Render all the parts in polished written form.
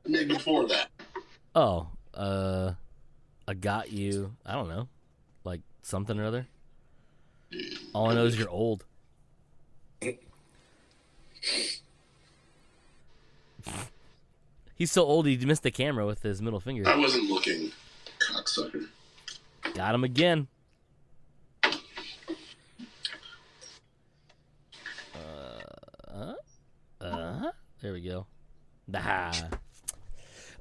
The day before that. Oh, I got you. I don't know, like something or other. All I know is you're old. He's so old he missed the camera with his middle finger. I wasn't looking, cocksucker. Got him again. There we go. Nah.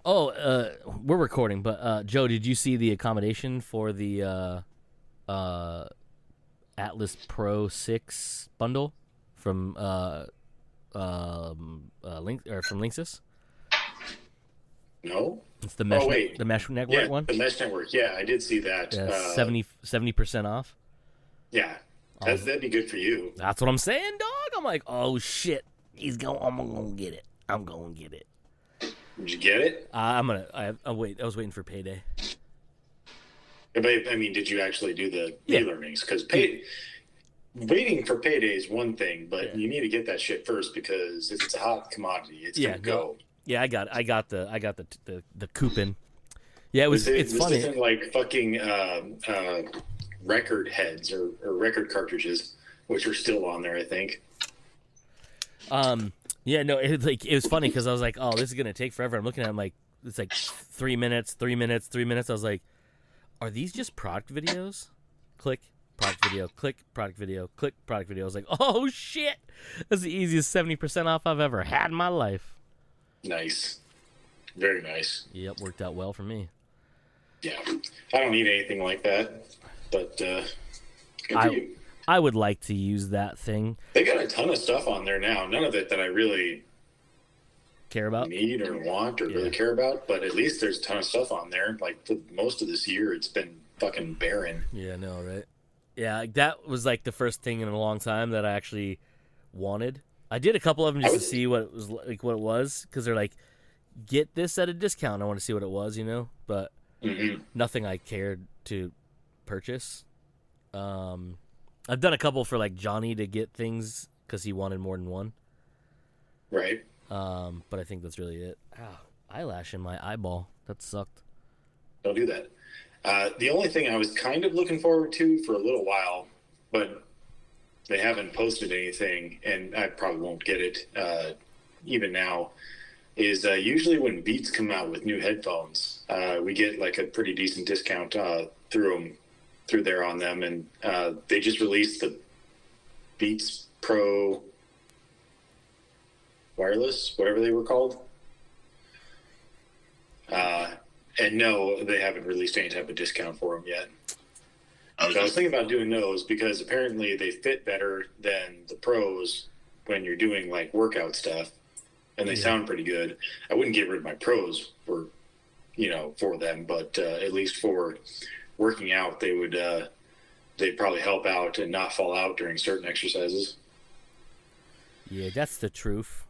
Oh, we're recording, but Joe, did you see the accommodation for the Atlas Pro 6 bundle from Link or from Linksys? No? It's the mesh Oh, wait. the mesh network Yeah, one. the Mesh Network. Yeah, I did see that. Yeah, 70% off. Yeah, that'd be good for you. That's what I'm saying, dog. I'm like, oh shit, I'm gonna get it. I'm gonna get it. Did you get it? I'll wait. I was waiting for payday. But, I mean, did you actually do the Yeah. e-learnings? Because waiting for payday is one thing, but you need to get that shit first because if it's a hot commodity, it's gonna go. Yeah, I got the coupon. Yeah, it's This funny. isn't like fucking record heads or record cartridges, which are still on there, I think. Yeah, no, it was funny because I was like, oh, this is gonna take forever. I'm looking at it, I'm like, it's like 3 minutes, 3 minutes, 3 minutes. I was like, are these just product videos? Click, product video, click, product video, click, product video. I was like, oh shit, that's the easiest 70% off I've ever had in my life. Nice. Very nice. Yep, worked out well for me. Yeah. I don't need anything like that, but good for you. I would like to use that thing. They got a ton of stuff on there now. None of it that I really Care about? need or want or really care about, but at least there's a ton of stuff on there. Like for most of this year, it's been fucking barren. Yeah, I know, right? Yeah, that was like the first thing in a long time that I actually wanted. I did a couple of them just to see what it was like, what it was, because they're like, get this at a discount. I want to see what it was, but nothing I cared to purchase. I've done a couple for like Johnny to get things because he wanted more than one. Right. But I think that's really it. Ow, eyelash in my eyeball. That sucked. Don't do that. The only thing I was kind of looking forward to for a little while, but they haven't posted anything, and I probably won't get it even now, is usually when Beats come out with new headphones, we get like a pretty decent discount through there on them, and they just released the Beats Pro wireless, whatever they were called. And no, they haven't released any type of discount for them yet. So I was thinking about doing those because apparently they fit better than the Pros when you're doing like workout stuff, and they sound pretty good. I wouldn't get rid of my Pros for them, but at least for working out, they would they'd probably help out and not fall out during certain exercises. Yeah, that's the truth.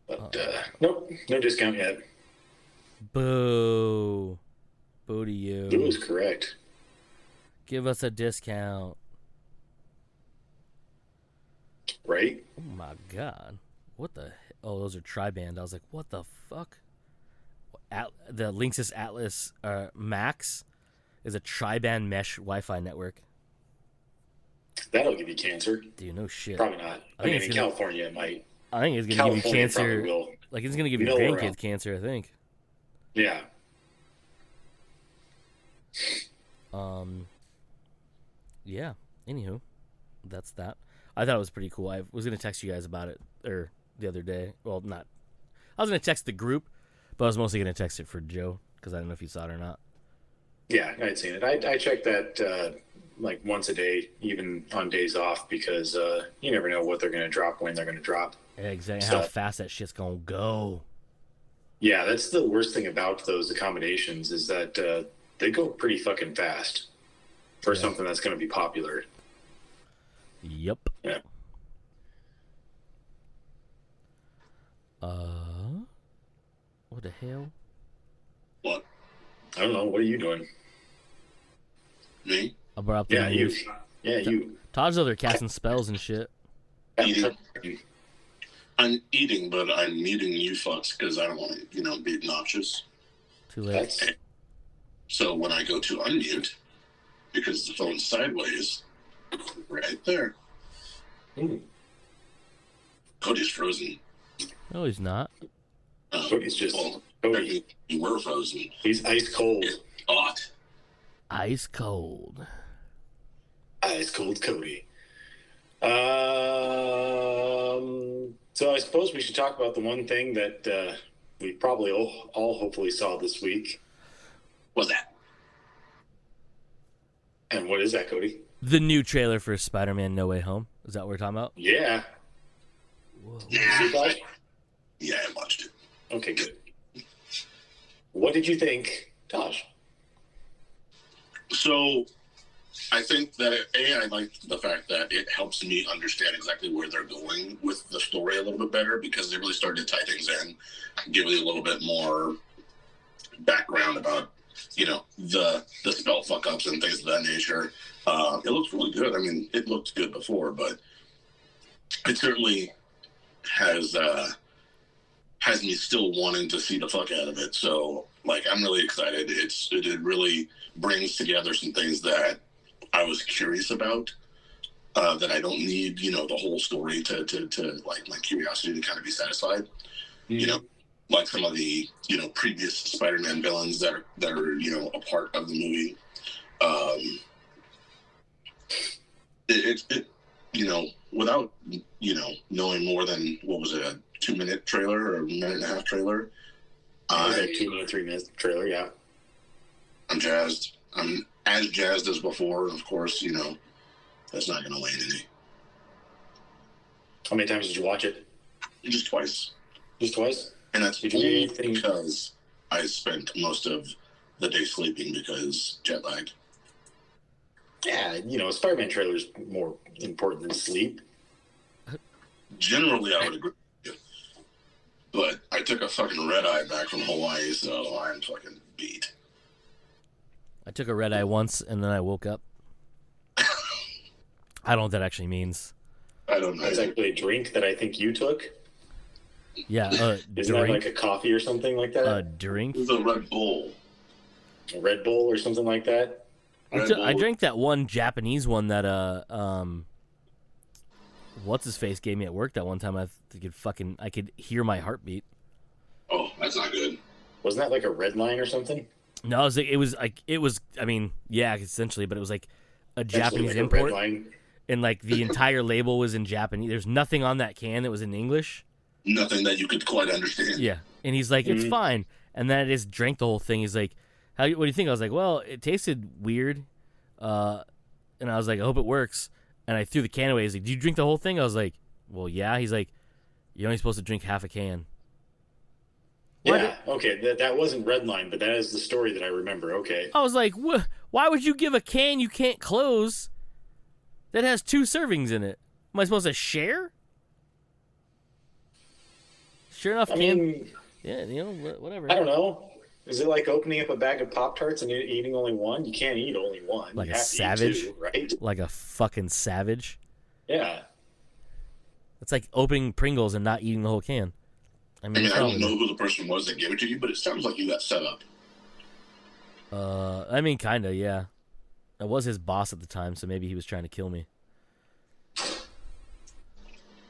But nope, no discount yet. Boo. Boo to you. Boo is correct. Give us a discount. Right? Oh my god. What the? Oh, those are tri-band. I was like, what the fuck? The Linksys Atlas Max is a tri-band mesh Wi-Fi network. That'll give you cancer. Dude, no shit. Probably not. I mean, in California, it might. I think it's gonna give you cancer. Will. Like it's gonna give your grandkids cancer. I think. Yeah. Yeah. Anywho, that's that. I thought it was pretty cool. I was gonna text you guys about it the other day. Well, not. I was gonna text the group, but I was mostly gonna text it for Joe because I don't know if you saw it or not. Yeah, I'd seen it. I checked that like once a day, even on days off, because you never know what they're going to drop when they're going to drop. Exactly how fast that shit's gonna go. Yeah, that's the worst thing about those accommodations is that they go pretty fucking fast for something that's going to be popular. Yep. Yeah. What the hell? What? I don't know. What are you doing? Me? I brought up the news. You. Todd's over there casting spells and shit. You. I'm eating, but I'm muting you fucks because I don't want to, be obnoxious. Too late. So when I go to unmute, because the phone's sideways, right there. Cody's frozen. No, he's not. Cody's just... Cody. You were frozen. He's ice cold. Hot. Ice cold. Ice cold Cody. So I suppose we should talk about the one thing that we probably all hopefully saw this week. What's that? And what is that, Cody? The new trailer for Spider-Man No Way Home. Is that what we're talking about? Yeah. Whoa. Yeah, I watched it. Okay, good. What did you think, Tosh? So, I think that, I like the fact that it helps me understand exactly where they're going with the story a little bit better, because they really started to tie things in, give you a little bit more background about, the spell fuck-ups and things of that nature. It looks really good. I mean, it looked good before, but it certainly has me still wanting to see the fuck out of it. So, I'm really excited. It really brings together some things that I was curious about, that I don't need, the whole story to my curiosity to kind of be satisfied. Mm-hmm. Like some of the, previous Spider-Man villains that are, a part of the movie. Without, knowing more than, what was it, a 2-minute trailer or a minute-and-a-half trailer? A 2 minute, 3 minute trailer, yeah. I'm jazzed. I'm as jazzed as before. Of course, that's not going to wane any. How many times did you watch it? Just twice. Just twice? And that's only because I spent most of the day sleeping because jet lag. Yeah, a Spider-Man trailer is more important than sleep. Generally, I would agree with you. But I took a fucking red eye back from Hawaii, so I'm fucking beat. I took a red eye once, and then I woke up. I don't know what that actually means. I don't know. That's actually a drink that I think you took. Yeah, Isn't that like a coffee or something like that? A drink? It was a Red Bull. A Red Bull or something like that? I drank that one Japanese one that what's his face gave me at work that one time. I could hear my heartbeat. Oh, that's not good. Wasn't that like a red line or something? No, it was I mean, yeah, essentially, but it was like a Japanese like import, a red line. And like the entire label was in Japanese. There's nothing on that can that was in English. Nothing that you could quite understand. Yeah, and he's like, it's fine. And then I just drank the whole thing. He's like, what do you think? I was like, well, it tasted weird. And I was like, I hope it works. And I threw the can away. He's like, did you drink the whole thing? I was like, well, yeah. He's like, you're only supposed to drink half a can. Yeah, okay. That wasn't Redline, but that is the story that I remember. Okay. I was like, why would you give a can you can't close that has 2 servings in it? Am I supposed to share? Sure enough, yeah, whatever. I don't know. Is it like opening up a bag of Pop-Tarts and eating only one? You can't eat only one. Like you a have savage, to eat 2, right? Like a fucking savage. Yeah. It's like opening Pringles and not eating the whole can. I don't know who the person was that gave it to you, but it sounds like you got set up. I mean, kind of, yeah. I was his boss at the time, so maybe he was trying to kill me.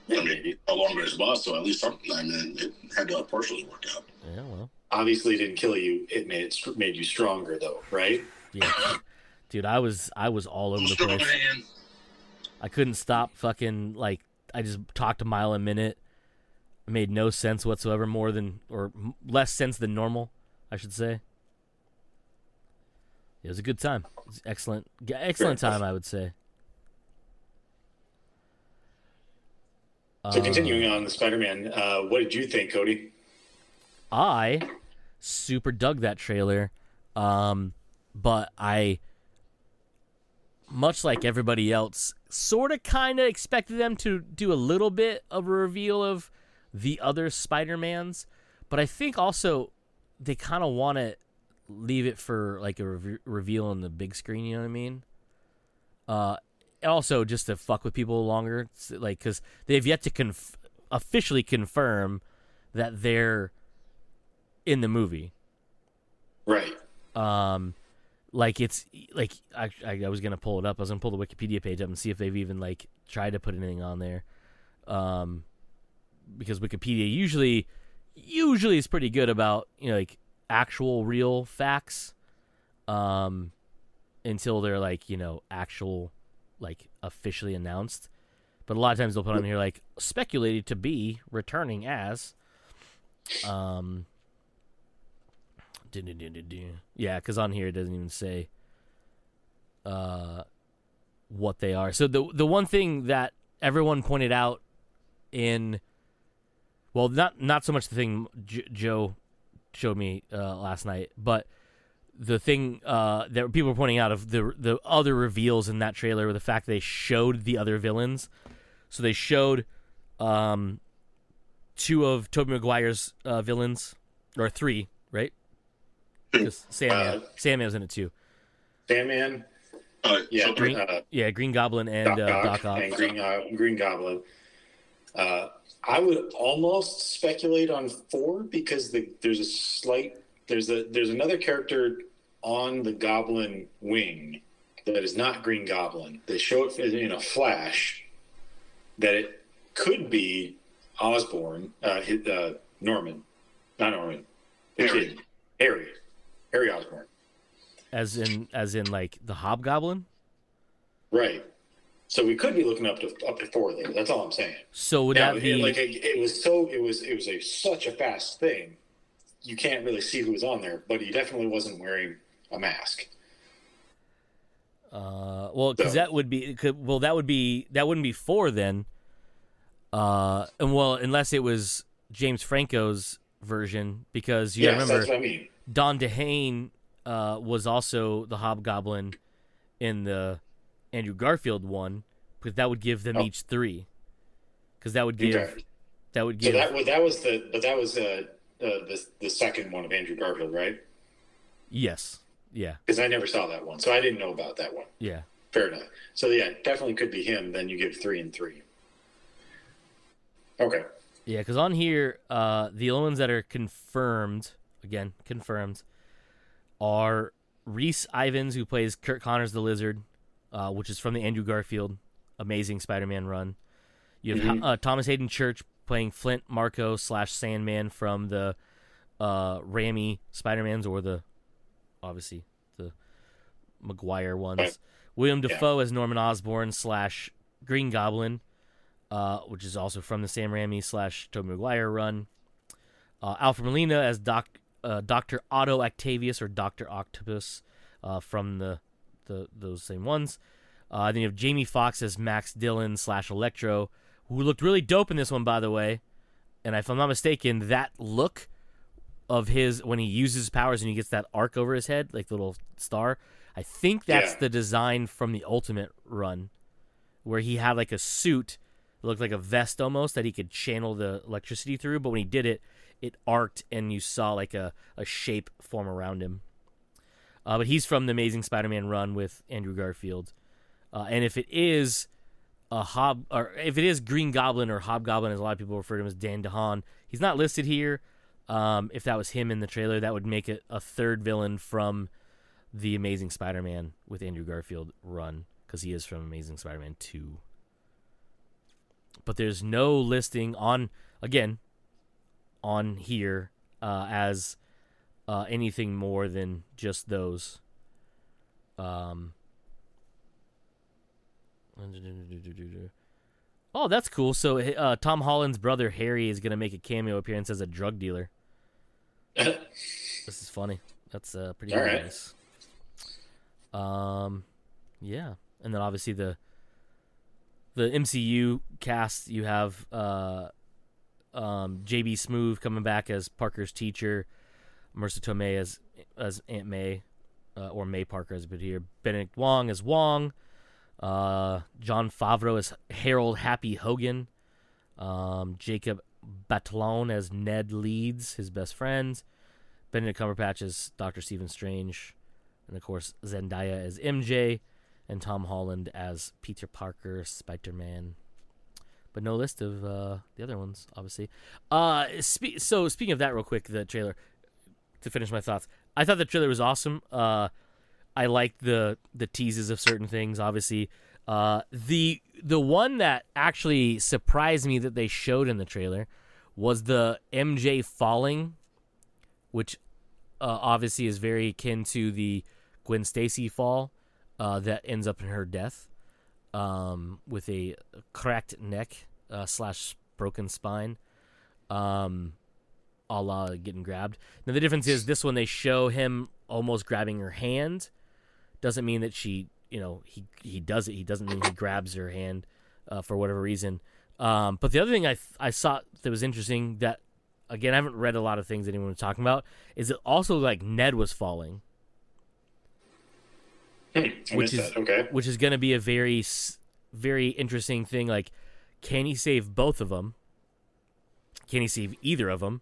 Yeah, maybe no longer his boss, so at least something. I mean, it had to partially work out. Yeah, well. Obviously, it didn't kill you. It made you stronger, though, right? Yeah, dude, I was all over the place. I couldn't stop. Fucking I just talked a mile a minute. It made no sense whatsoever, less sense than normal, I should say. It was a good time. It was excellent time, I would say. So continuing on the Spider-Man, what did you think, Cody? I super dug that trailer, but I, much like everybody else, sort of kind of expected them to do a little bit of a reveal of the other Spider-Mans, but I think also they kind of want to leave it for like a reveal on the big screen, you know what I mean? Also just to fuck with people longer, like, because they've yet to officially confirm that they're in the movie. Right. Like it's like I was gonna pull it up. I was gonna pull the Wikipedia page up and see if they've even like tried to put anything on there. Because Wikipedia usually is pretty good about, you know, like actual real facts. Until they're like, you know, actual like officially announced. But a lot of times they'll put on here like speculated to be returning as yeah, because on here it doesn't even say what they are. So the one thing that everyone pointed out in, well, not so much the thing Joe showed me last night, but the thing that people were pointing out of the other reveals in that trailer were the fact that they showed the other villains. So they showed 2 of Tobey Maguire's villains, or 3, right? Sandman was in it too. Sandman. Yeah, Green Goblin and Doc Ock. And Green Goblin. I would almost speculate on 4 because there's another character on the Goblin wing that is not Green Goblin. They show it in a flash that it could be Osborn, Norman, not Norman, Harry Osborn. As in like the Hobgoblin? Right. So we could be looking up to 4 there. That's all I'm saying. So would that be it was such a fast thing. You can't really see who's on there, but he definitely wasn't wearing a mask. Well, because that wouldn't be 4 then. And well, unless it was James Franco's version, because you remember that's what I mean. Don DeHaan was also the Hobgoblin in the Andrew Garfield one, because that would give them each 3. Because that would give. So that was the second one of Andrew Garfield, right? Yes. Yeah. Because I never saw that one, so I didn't know about that one. Yeah. Fair enough. So yeah, definitely could be him. Then you give 3 and 3. Okay. Yeah, because on here, the only ones that are confirmed, are Rhys Ifans, who plays Kurt Connors the Lizard, which is from the Andrew Garfield Amazing Spider-Man run. You have Thomas Hayden Church playing Flint Marko / Sandman from the Raimi Spider-Mans, or obviously the Maguire ones. Right. William Dafoe as Norman Osborn / Green Goblin, which is also from the Sam Raimi / Tobey Maguire run. Alfred Molina as Dr. Otto Octavius, or Dr. Octopus, from those same ones. Then you have Jamie Foxx as Max Dillon / Electro, who looked really dope in this one, by the way. And if I'm not mistaken, that look of his when he uses his powers and he gets that arc over his head, like the little star, I think that's the design from the Ultimate run, where he had like a suit that looked like a vest almost that he could channel the electricity through, but when he did it, it arced and you saw like a shape form around him. But he's from the Amazing Spider-Man run with Andrew Garfield. And if it is if it is Green Goblin or Hobgoblin, as a lot of people refer to him as, Dan DeHaan, he's not listed here. If that was him in the trailer, that would make it a 3rd villain from the Amazing Spider-Man with Andrew Garfield run, because he is from Amazing Spider-Man 2. But there's no listing on here as anything more than just those. Oh, that's cool. So Tom Holland's brother Harry is going to make a cameo appearance as a drug dealer. This is funny. That's pretty nice. Yeah. And then obviously the MCU cast, you have JB Smoove coming back as Parker's teacher, Marissa Tomei as Aunt May, or May Parker as a bit here, Benedict Wong as Wong, John Favreau as Harold Happy Hogan, Jacob Batalon as Ned Leeds, his best friend, Benedict Cumberbatch as Dr. Stephen Strange, and of course Zendaya as MJ, and Tom Holland as Peter Parker, Spider-Man. but no list of the other ones, obviously. So speaking of that, real quick, the trailer, to finish my thoughts, I thought the trailer was awesome. I liked the teases of certain things, obviously. The one that actually surprised me that they showed in the trailer was the MJ falling, which obviously is very akin to the Gwen Stacy fall that ends up in her death, with a cracked neck / broken spine, a la getting grabbed. Now the difference is this one they show him almost grabbing her hand. Doesn't mean that she, he does it. He doesn't mean he grabs her hand for whatever reason. But the other thing I saw that was interesting, that again I haven't read a lot of things anyone was talking about, is it also like Ned was falling. Which is going to be a very, very interesting thing. Like, can he save both of them? Can he save either of them?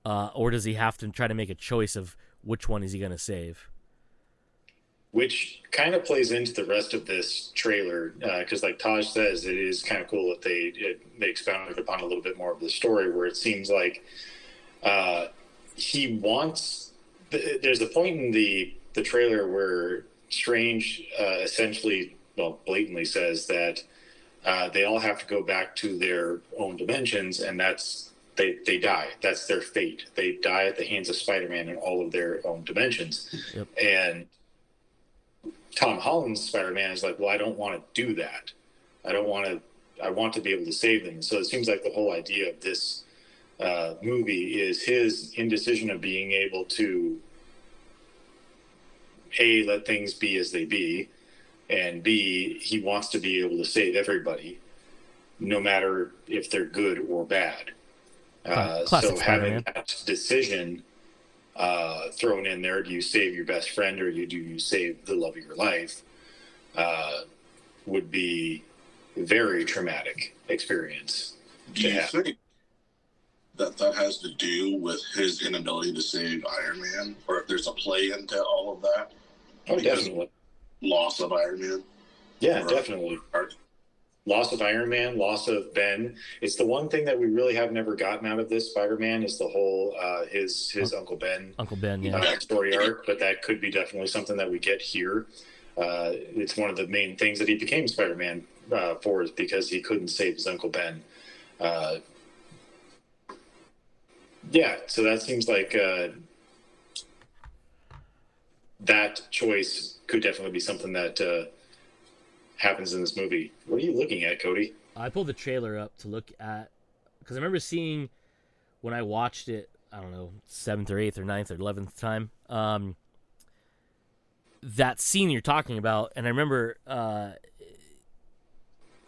Or does he have to try to make a choice of which one is he going to save? Which kind of plays into the rest of this trailer, because like Taj says, it is kind of cool that they expounded upon a little bit more of the story, where it seems like he wants. There's a point in the trailer where Strange essentially, blatantly says that they all have to go back to their own dimensions, and that's they die. That's their fate. They die at the hands of Spider-Man in all of their own dimensions. Yep. And Tom Holland's Spider-Man is like, well, I don't want to do that. I want to be able to save them. So it seems like the whole idea of this movie is his indecision of being able to A, let things be as they be, and B, he wants to be able to save everybody, no matter if they're good or bad. So having that decision thrown in there, do you save your best friend or do you save the love of your life, would be a very traumatic experience. Do you think that has to do with his inability to save Iron Man, or if there's a play into all of that? Oh, definitely. Loss of Iron Man? Yeah, definitely. Loss of Iron Man, loss of Ben. It's the one thing that we really have never gotten out of this Spider-Man is the whole his Uncle Ben. Uncle Ben, yeah. Backstory arc, but that could be definitely something that we get here. It's one of the main things that he became Spider-Man for, is because he couldn't save his Uncle Ben. Yeah, so that seems like that choice could definitely be something that happens in this movie. What are you looking at, Cody? I pulled the trailer up to look at, because I remember seeing when I watched it, I don't know, 7th or 8th or 9th or 11th time, that scene you're talking about, and I remember the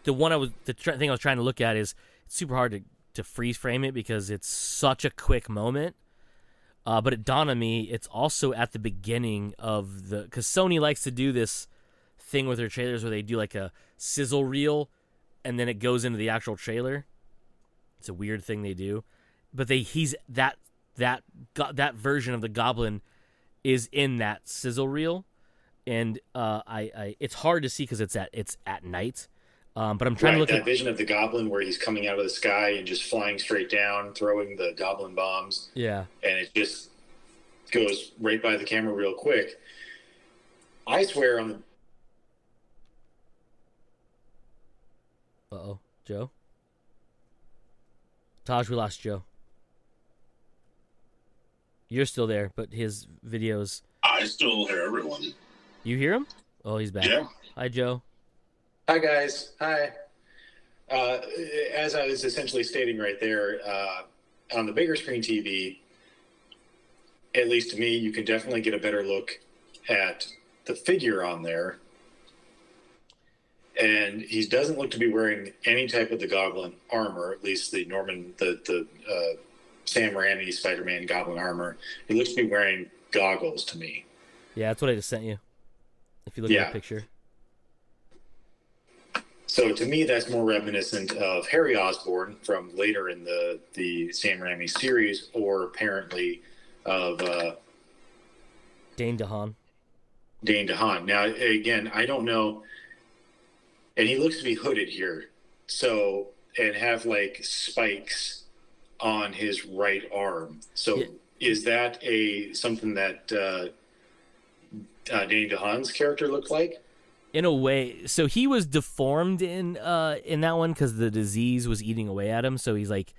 thing I was trying to look at is it's super hard to freeze frame it because it's such a quick moment. But it dawned on me, it's also at the beginning of because Sony likes to do this thing with their trailers where they do like a sizzle reel and then it goes into the actual trailer. It's a weird thing they do, but that version of the Goblin is in that sizzle reel, and it's hard to see because it's at night. But I'm trying to look at that vision of the Goblin where he's coming out of the sky and just flying straight down, throwing the Goblin bombs. Yeah, and it just goes right by the camera real quick. I swear on the. Uh-oh, Joe. Taj, we lost Joe. You're still there, but his videos. I still hear everyone. You hear him? Oh, he's back. Yeah. Hi, Joe. Hi, guys. Hi. As I was essentially stating right there, on the bigger screen TV, at least to me, you can definitely get a better look at the figure on there. And he doesn't look to be wearing any type of the Goblin armor, at least the Sam Raimi Spider-Man Goblin armor. He looks to be wearing goggles to me. Yeah, that's what I just sent you. If you look at the picture. So to me, that's more reminiscent of Harry Osborn from later in the Sam Raimi series, or apparently of Dane DeHaan. Dane DeHaan. Now, again, I don't know. And he looks to be hooded here. So and have like spikes on his right arm. So is that something that Danny DeHaan's character looked like? In a way, so he was deformed in that one because the disease was eating away at him. So he's like,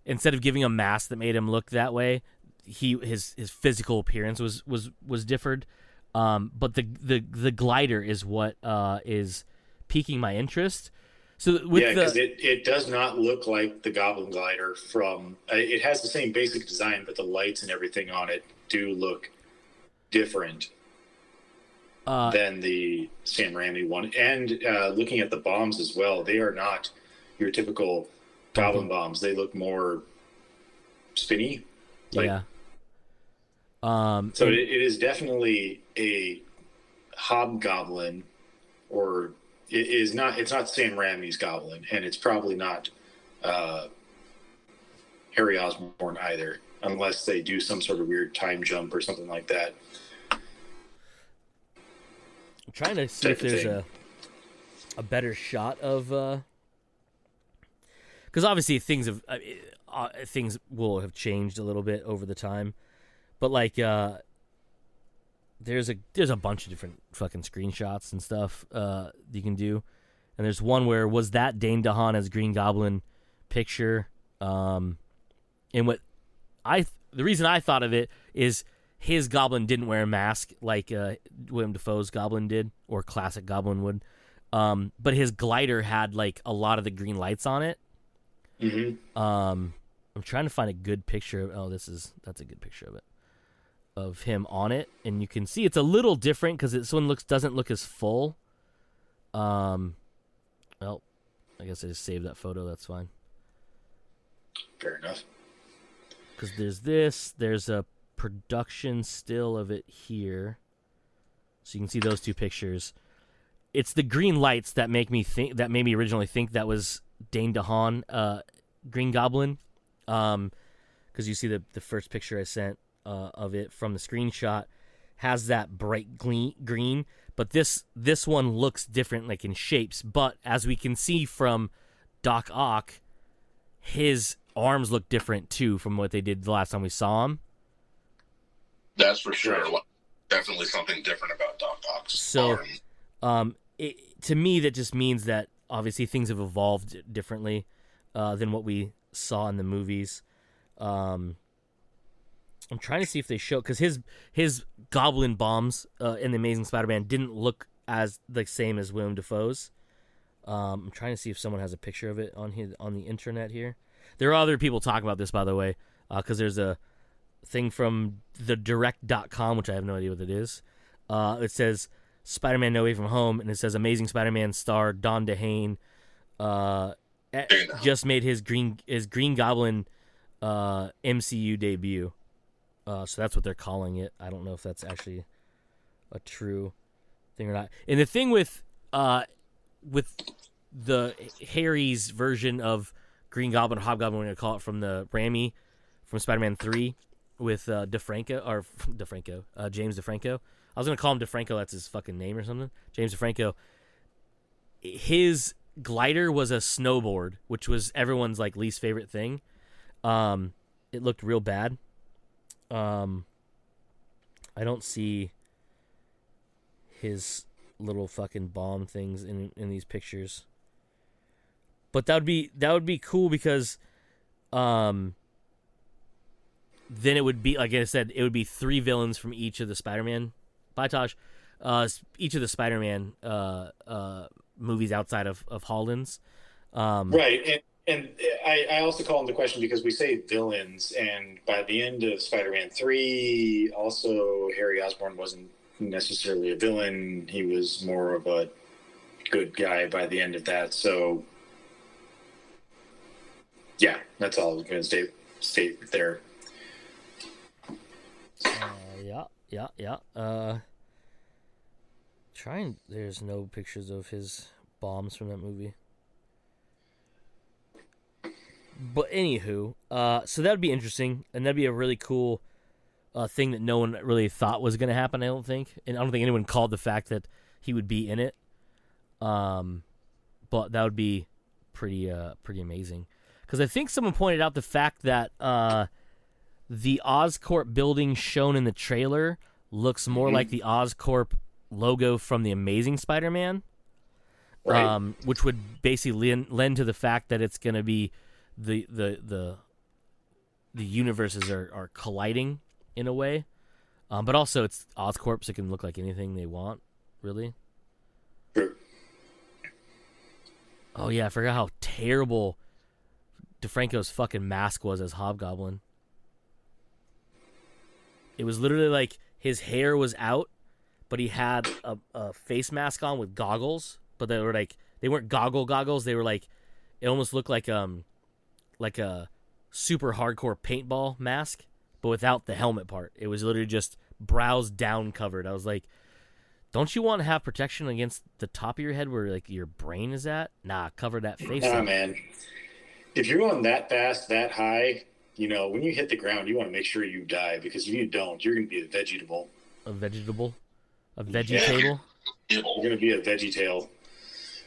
instead of giving a mask that made him look that way, his physical appearance was differed. But the glider is what is piquing my interest. So because it does not look like the Goblin glider from. It has the same basic design, but the lights and everything on it do look different than the Sam Raimi one. And looking at the bombs as well, they are not your typical Goblin bombs. They look more spinny. Yeah. So it is definitely a Hobgoblin, or it is not. It's not Sam Raimi's Goblin, and it's probably not Harry Osborn either, unless they do some sort of weird time jump or something like that. I'm trying to see if there's a better shot of, because obviously things will have changed a little bit over the time. But like, there's a bunch of different fucking screenshots and stuff you can do, and there's one where was that Dane DeHaan as Green Goblin picture, and the reason I thought of it is his Goblin didn't wear a mask like Willem Dafoe's Goblin did, or classic Goblin would, but his glider had like a lot of the green lights on it. Mm-hmm. I'm trying to find a good picture. That's a good picture of him on it, and you can see it's a little different because this one doesn't look as full. Well, I guess I just saved that photo. That's fine. Fair enough. Because there's a production still of it here, so you can see those two pictures. It's the green lights that made me originally think that was Dane DeHaan, Green Goblin, because you see the first picture I sent of it from the screenshot has that bright green, but this one looks different, like in shapes. But as we can see from Doc Ock, his arms look different too from what they did the last time we saw him. That's for sure. Definitely something different about Doc Ock's arm. To me, that just means that obviously things have evolved differently than what we saw in the movies. I'm trying to see if they show, because his Goblin bombs in the Amazing Spider-Man didn't look as the same as Willem Dafoe's. I'm trying to see if someone has a picture of it on the internet here. There are other people talking about this, by the way, because there's a thing from thedirect.com, which I have no idea what it is. It says Spider-Man No Way From Home, and it says Amazing Spider-Man star Don DeHaan just made his Green Goblin MCU debut. So that's what they're calling it. I don't know if that's actually a true thing or not. And the thing with the Harry's version of Green Goblin or Hobgoblin, we're going to call it, from the Raimi, from Spider-Man 3 with James DeFranco. I was going to call him DeFranco. That's his fucking name or something. James DeFranco. His glider was a snowboard, which was everyone's like least favorite thing. It looked real bad. I don't see his little fucking bomb things in these pictures. But that would be cool because then it would be, like I said, it would be 3 villains from each of the Spider-Man. Bye, Tosh. Each of the Spider-Man movies outside of Holland's. Right, and I also call into question because we say villains, and by the end of Spider-Man 3, also Harry Osborn wasn't necessarily a villain. He was more of a good guy by the end of that. So, yeah, that's all I was going to state there. Yeah. There's no pictures of his bombs from that movie. But anywho, so that would be interesting, and that'd be a really cool thing that no one really thought was going to happen, I don't think. And I don't think anyone called the fact that he would be in it. But that would be pretty amazing. Because I think someone pointed out the fact that the Oscorp building shown in the trailer looks more like the Oscorp logo from the Amazing Spider-Man, Right. which would basically lend to the fact that it's going to be the universes are colliding in a way. But also it's Oscorp, so it can look like anything they want, really. True. Oh yeah, I forgot how terrible DeFranco's fucking mask was as Hobgoblin. It was literally like his hair was out, but he had a face mask on with goggles. But they weren't goggles. They were like, it almost looked like a super hardcore paintball mask, but without the helmet part. It was literally just brows down covered. I was like, don't you want to have protection against the top of your head where like your brain is at? Nah, cover that face Nah, up. man. If you're going that fast, that high, when you hit the ground, you want to make sure you die, because if you don't, you're going to be a vegetable. A vegetable? A veggie table? You're going to be a veggie tail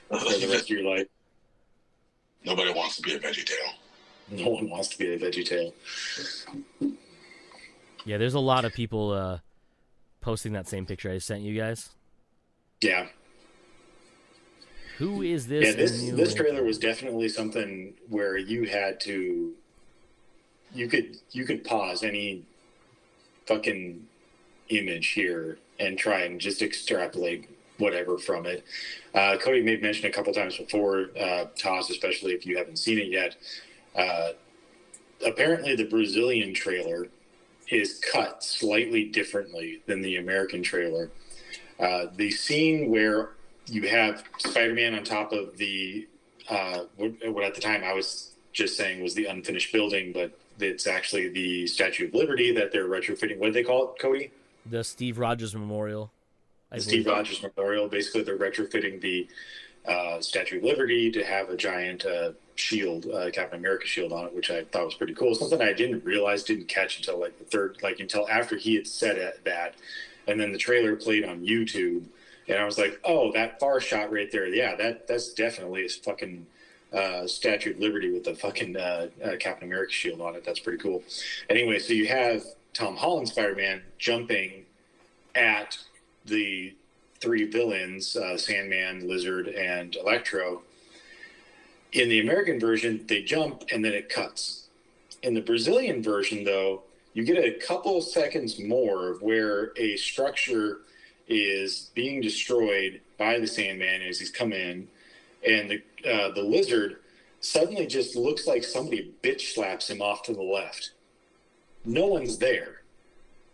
for the rest of your life. Nobody wants to be a veggie tail. No one wants to be a veggie tail. Yeah, there's a lot of people posting that same picture I sent you guys. Yeah. Who is this? Yeah, this trailer was definitely something where you had to. You could pause any fucking image here and try and just extrapolate whatever from it. Cody made mention a couple times before, Toss, especially if you haven't seen it yet. Apparently, the Brazilian trailer is cut slightly differently than the American trailer. The scene where you have Spider-Man on top of the what at the time I was just saying was the unfinished building, but it's actually the Statue of Liberty that they're retrofitting. What do they call it, Cody? The Steve Rogers Memorial. The Steve Rogers Memorial. Basically, they're retrofitting the Statue of Liberty to have a giant shield, Captain America shield on it, which I thought was pretty cool. Something I didn't catch until until after he had said that, and then the trailer played on YouTube, and I was like, oh, that far shot right there, yeah, that's definitely a fucking Statue of Liberty with the fucking Captain America shield on it. That's pretty cool. Anyway, so you have Tom Holland Spider-Man jumping at the three villains, Sandman, Lizard, and Electro. In the American version, they jump and then it cuts. In the Brazilian version, though, you get a couple seconds more of where a structure is being destroyed by the Sandman as he's come in, and the Lizard suddenly just looks like somebody bitch slaps him off to the left. No one's there.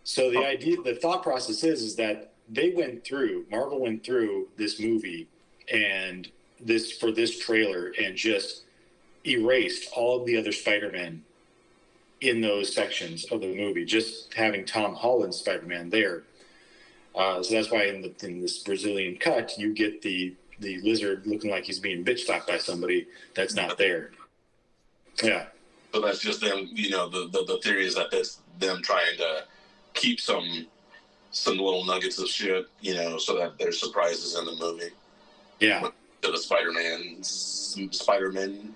So the thought process is that Marvel went through this movie and this trailer and just erased all of the other Spider-Men in those sections of the movie, just having Tom Holland's Spider-Man there. So that's why in this Brazilian cut, you get the Lizard looking like he's being bitch slapped by somebody that's not there. Yeah. So that's just them, the theory is that that's them trying to keep some little nuggets of shit, so that there's surprises in the movie. Yeah. To the Spider-Man. Spider-Man's?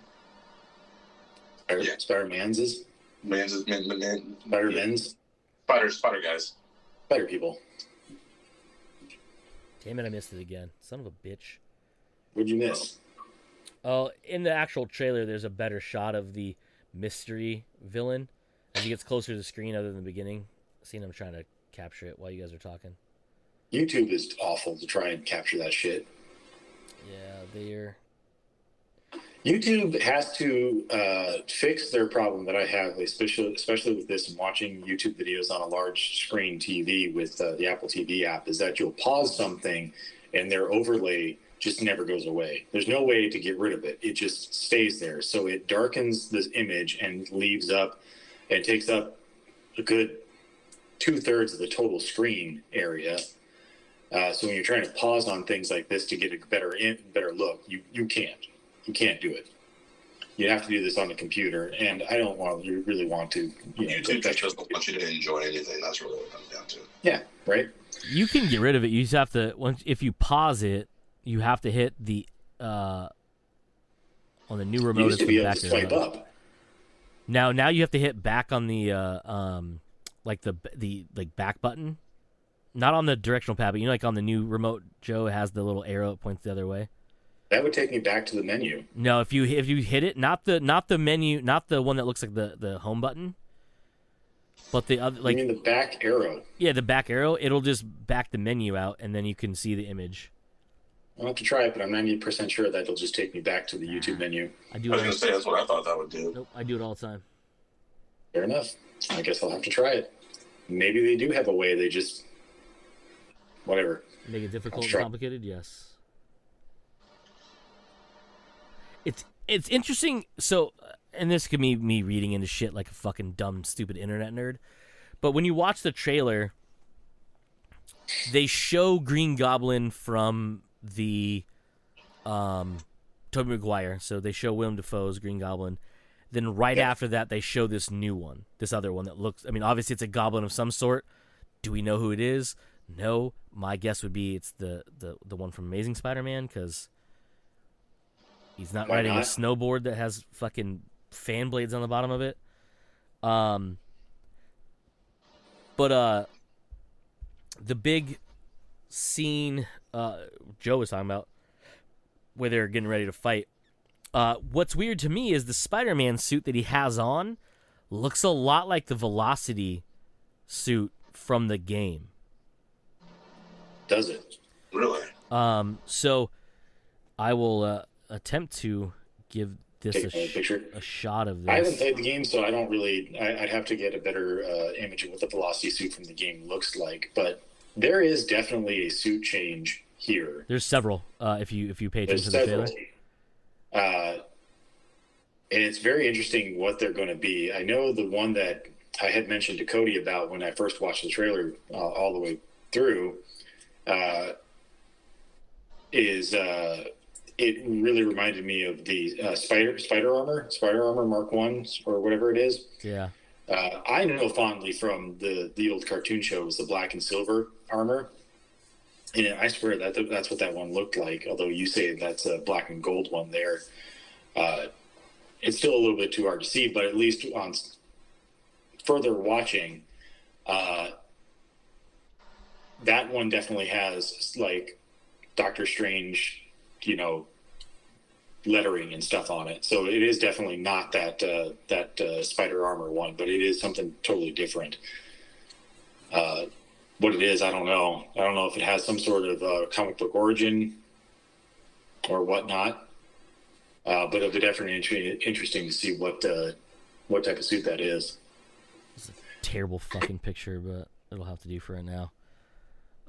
Spider-Men's? Spider guys. Spider people. Damn it, I missed it again. Son of a bitch. What'd you miss? Oh, in the actual trailer, there's a better shot of the mystery villain as he gets closer to the screen other than the beginning. Seeing him trying to capture it while you guys are talking. YouTube is awful to try and capture that shit. Yeah, they're... YouTube has to fix their problem that I have, especially with this and watching YouTube videos on a large screen TV with the Apple TV app, is that you'll pause something and their overlay just never goes away. There's no way to get rid of it. It just stays there. So it darkens this image and leaves up and takes up a good 2/3 of the total screen area. So when you're trying to pause on things like this to get a better look, you can't. You can't do it. You have to do this on the computer, and I don't really want to. YouTube just doesn't want you to enjoy anything. That's really what it comes down to. Yeah, right. You can get rid of it. You just have to if you pause it, you have to hit the On the new You remote, used it's to be the able back to arrow swipe button. up. Now you have to hit back on the like the like back button, not on the directional pad, but like on the new remote, Joe, it has the little arrow that points the other way. That would take me back to the menu. No, if you hit it, not the menu, not the one that looks like the home button, but the other, like, You mean the back arrow? yeah, the back arrow. It'll just back the menu out, and then you can see the image. I'll have to try it, but I'm 90% sure that it'll just take me back to the YouTube menu. I do. I was going to say, that's what I thought that would do. Nope, I do it all the time. Fair enough. I guess I'll have to try it. Maybe they do have a way. They just whatever. Make it difficult and Sure. complicated. Yes. It's interesting. So, and this could be me reading into shit like a fucking dumb, stupid internet nerd. But when you watch the trailer, they show Green Goblin from the Tobey Maguire. So they show Willem Dafoe's Green Goblin. Then right after that, they show this new one, this other one that looks. I mean, obviously it's a goblin of some sort. Do we know who it is? No. My guess would be it's the one from Amazing Spider-Man, because he's not Why riding a not? snowboard that has fucking fan blades on the bottom of it. But the big scene Joe was talking about, where they're getting ready to fight. What's weird to me is the Spider-Man suit that he has on looks a lot like the Velocity suit from the game. Does it? Really? So I will attempt to give this Take a picture. a shot of this. I haven't played the game, so I don't really. I'd have to get a better image of what the Velocity suit from the game looks like. But there is definitely a suit change here. There's several. If you pay attention There's to the several. trailer. And it's very interesting what they're going to be. I know the one that I had mentioned to Cody about when I first watched the trailer all the way through is it really reminded me of the Spider Armor Mark 1 or whatever it is. Yeah. I know fondly from the old cartoon shows, the black and silver armor. And I swear that's what that one looked like, although you say that's a black and gold one there. It's still a little bit too hard to see, but at least on further watching, that one definitely has like Doctor Strange, lettering and stuff on it. So it is definitely not that Spider Armor one, but it is something totally different. What it is, I don't know. I don't know if it has some sort of comic book origin or whatnot. But it'll be definitely interesting to see what type of suit that is. It's a terrible fucking picture, but it'll have to do for it now.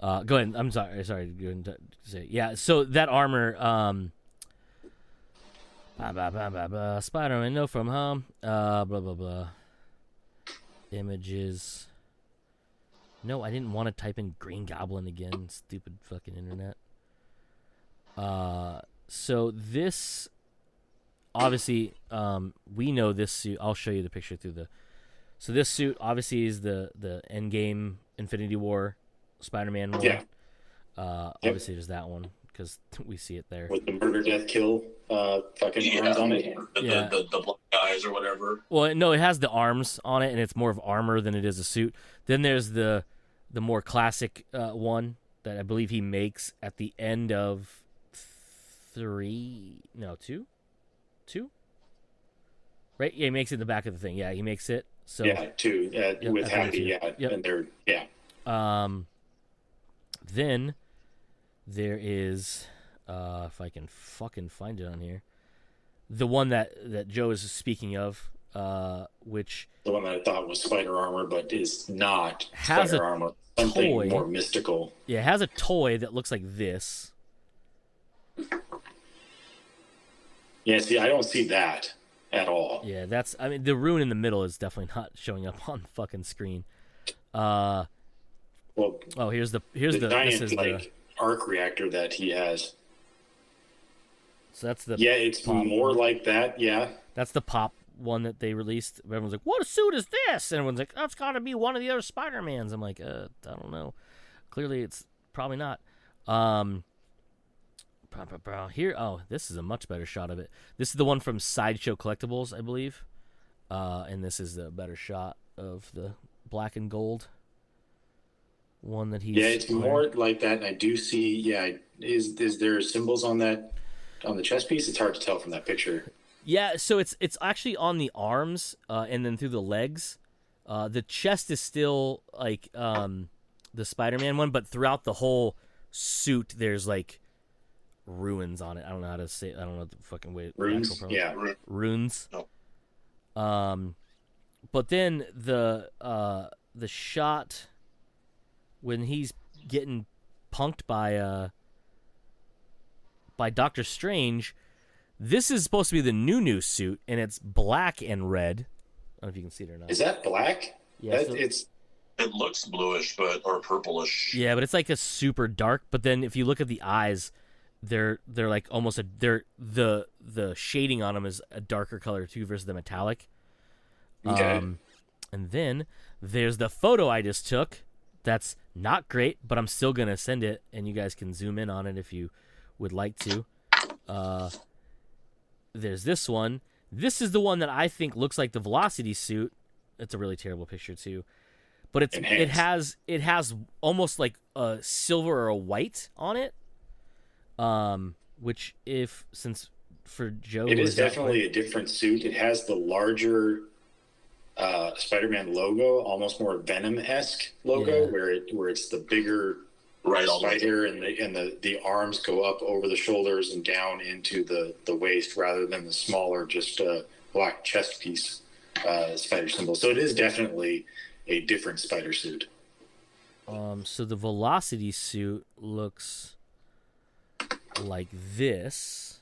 Go ahead. I'm sorry. Go ahead and say it. Yeah. So that armor, Spider-Man, No From Home, blah blah blah. Images. No, I didn't want to type in Green Goblin again. Stupid fucking internet. So this, obviously, we know this suit. I'll show you the picture through the. So this suit obviously is the Endgame Infinity War Spider-Man one. Yeah. Obviously, there's that one because we see it there. With the murder, death, kill, fucking arms on it. Yeah. The black eyes or whatever. Well, no, it has the arms on it, and it's more of armor than it is a suit. Then there's the more classic one that I believe he makes at the end of two. Right? Yeah, he makes it in the back of the thing. Yeah, he makes it. So Yeah, two with I think Happy. two. Yeah, Yep. and they're Then there is, if I can fucking find it on here, the one that Joe is speaking of, which the one that I thought was Spider Armor, but is not Has Spider a Armor. Something toy. more mystical. it has a toy that looks like this. Yeah, see, I don't see that at all. Yeah, the rune in the middle is definitely not showing up on the fucking screen. Well, Oh, here's the giant this is like arc reactor that he has. so that's the Yeah, it's pop. more like that. Yeah, That's the pop one that they released. Everyone's like, "What suit is this?" And everyone's like, "That's got to be one of the other Spider-Mans." I'm like, I don't know. Clearly, it's probably not. Here, oh, this is a much better shot of it. This is the one from Sideshow Collectibles, I believe. And this is the better shot of the black and gold one that he's... Yeah, it's more like that. And I do see, is there symbols on that, on the chest piece? It's hard to tell from that picture. Yeah, so it's actually on the arms and then through the legs. The chest is still like the Spider-Man one, but throughout the whole suit, there's like runes on it. I don't know how to say it. I don't know the fucking way. Runes? Yeah. Runes. No. But then the shot when he's getting punked by Doctor Strange, this is supposed to be the new suit, and it's black and red. I don't know if you can see it or not. Is that black? Yeah, It looks bluish, or purplish. Yeah, but it's like a super dark. But then if you look at the eyes, they're like almost the shading on them is a darker color too versus the metallic. Okay. And then there's the photo I just took. That's not great, but I'm still gonna send it, and you guys can zoom in on it if you would like to. There's this one. This is the one that I think looks like the Velocity suit. It's a really terrible picture too, but it has almost like a silver or a white on it. Which since for Joe, it is definitely a different suit. It has the larger Spider-Man logo, almost more Venom-esque logo, where it's the bigger spider, and the arms go up over the shoulders and down into the waist, rather than the smaller, just black chest piece spider symbol. So it is definitely a different spider suit. So the Velocity suit looks like this.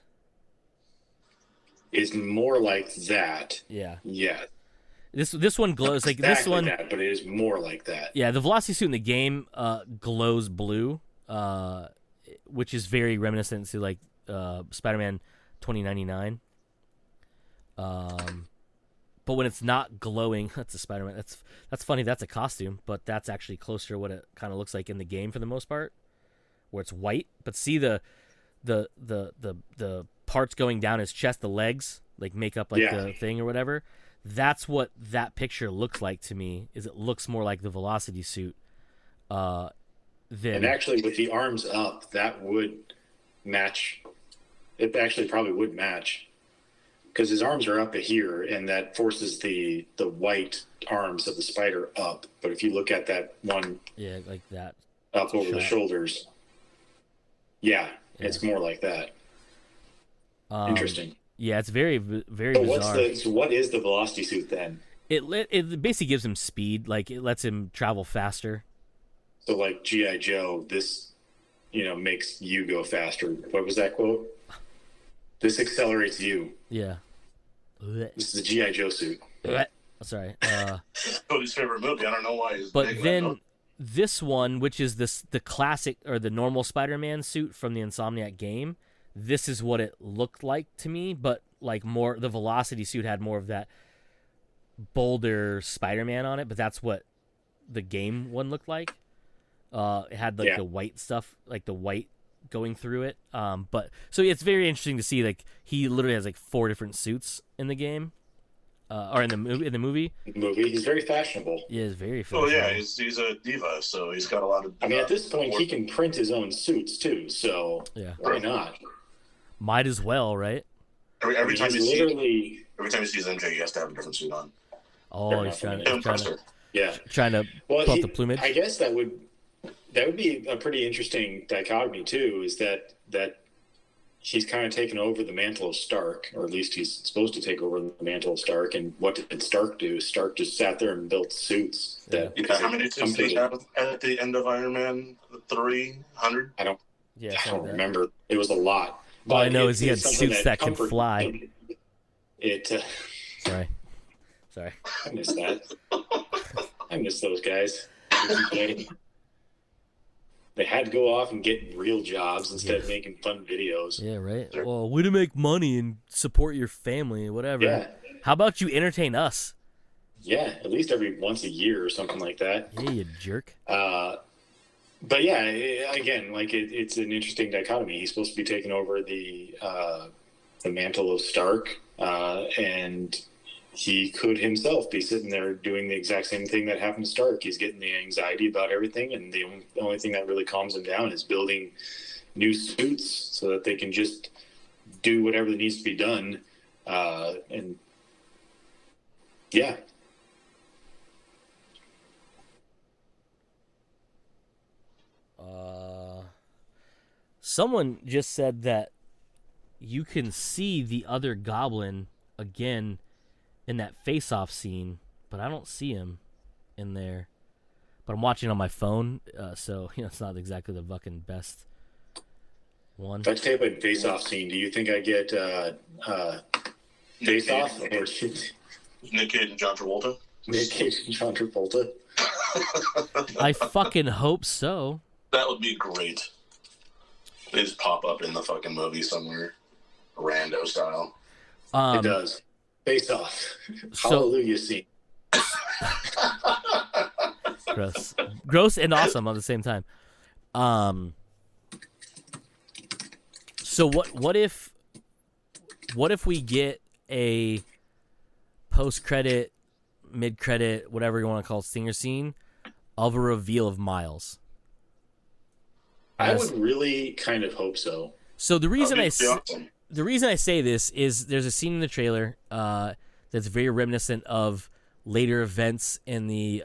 Is more like that. Yeah. Yeah. This one glows like exactly this one. That, but it is more like that. Yeah, the Velocity suit in the game glows blue, which is very reminiscent to like Spider-Man 2099. But when it's not glowing, that's a Spider-Man. That's funny. That's a costume, but that's actually closer to what it kind of looks like in the game for the most part, where it's white. But see the parts going down his chest, the legs, like make up like the thing or whatever. That's what that picture looks like to me. Is it looks more like the Velocity suit. And actually, with the arms up, that would match. It actually probably would match, because his arms are up here, and that forces the white arms of the spider up. But if you look at that one, like that, up over the shoulders, it's more like that. Interesting. Yeah, it's very, very bizarre. So what is the Velocity suit then? It basically gives him speed. Like, it lets him travel faster. So like G.I. Joe, this, makes you go faster. What was that quote? This accelerates you. Yeah. This is a G.I. Joe suit. Sorry. Cody's favorite movie. I don't know why. But then this one, which is the classic or the normal Spider-Man suit from the Insomniac game, this is what it looked like to me, but like more, the Velocity suit had more of that bolder Spider-Man on it, but that's what the game one looked like. It had like the white stuff, like the white going through it. But so it's very interesting to see, like, he literally has like 4 different suits in the game, or in the movie. He's very fashionable. Yeah, he's very fashionable. Oh yeah, he's a diva, so he's got a lot of. I mean, at this point, he can print his own suits too. So why not? Might as well, right? Every time he sees MJ, he has to have a different suit on. Oh, he's trying to well, pull up the plumage. I guess that would be a pretty interesting dichotomy too. Is that he's kind of taken over the mantle of Stark, or at least he's supposed to take over the mantle of Stark. And what did Stark do? Stark just sat there and built suits. How many suits did he have at the end of Iron Man 300? I don't remember. It was a lot. All I know is he had suits that can fly. Sorry. I miss that. I miss those guys. They had to go off and get real jobs instead of making fun videos. Yeah, right. Well, way to make money and support your family and whatever. Yeah. How about you entertain us? Yeah, at least every once a year or something like that. Yeah, you jerk. but yeah, again, like it's an interesting dichotomy. He's supposed to be taking over the mantle of Stark, and he could himself be sitting there doing the exact same thing that happened to Stark. He's getting the anxiety about everything, and the only thing that really calms him down is building new suits so that they can just do whatever that needs to be done. And yeah. Someone just said that you can see the other Goblin again in that face-off scene, but I don't see him in there. But I'm watching on my phone, so it's not exactly the fucking best one. That type of face-off scene, do you think I get face-off? Nick Cage and John Travolta? Nick Cage and John Travolta? I fucking hope so. That would be great. They just pop up in the fucking movie somewhere. Rando style. It does. Face-off. Hallelujah scene. Gross and awesome on the same time. So what if we get a post-credit, mid-credit, whatever you want to call it, stinger scene of a reveal of Miles? I would really kind of hope so. So the reason awesome. The reason I say this is there's a scene in the trailer that's very reminiscent of later events in the